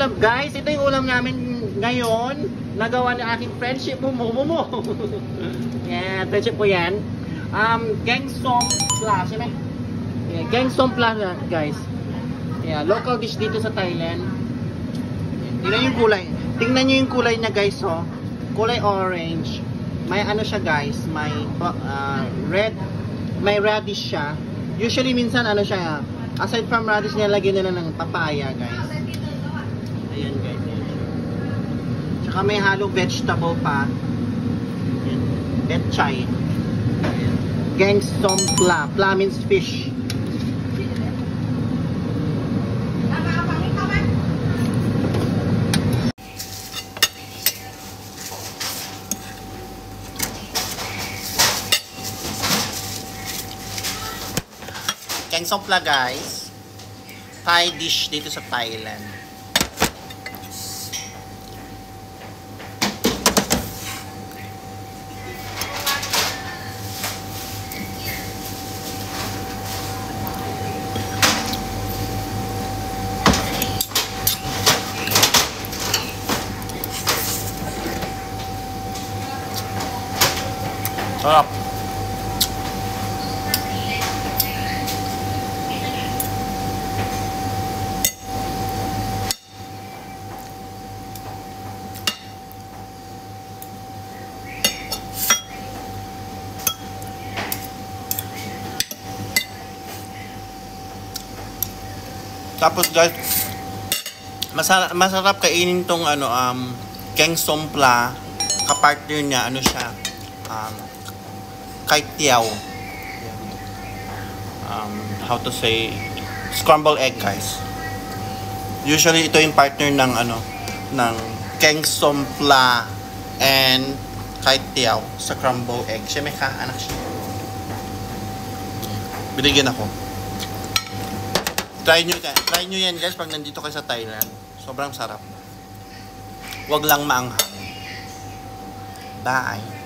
ulam, guys. Ito yung ulam namin ngayon. Nagawa ng aking friendship mo. Yeah, friendship ko yan. Gangsong pla, siya yeah, gangsong pla, guys. Yeah, local dish dito sa Thailand. Tingnan yung kulay. Tingnan nyo yung kulay niya, guys, oh. Kulay orange. May ano siya, guys. May red. May radish siya. Usually, minsan, ano siya, aside from radish, nilagyan nila ng papaya, guys. Ayan, guys. Tsaka may halong vegetable pa. Ayan. Betchay. Gangsong pla. Pla means fish. Gangsong pla, guys. Thai dish dito sa Thailand. Sarap. Tapos, guys, masarap kainin tong ano gangsong pla. Kapartner niya ano siya, kai tiao. How to say, scrambled egg, guys. Usually ito yung partner ng ano ng gangsong pla and kai tiao sa scrambled egg. Siya may anak siya. Binigyan ako. Try nyo yan, guys, pag nandito kayo sa Thailand. Sobrang sarap. Huwag lang maanghang. Bye!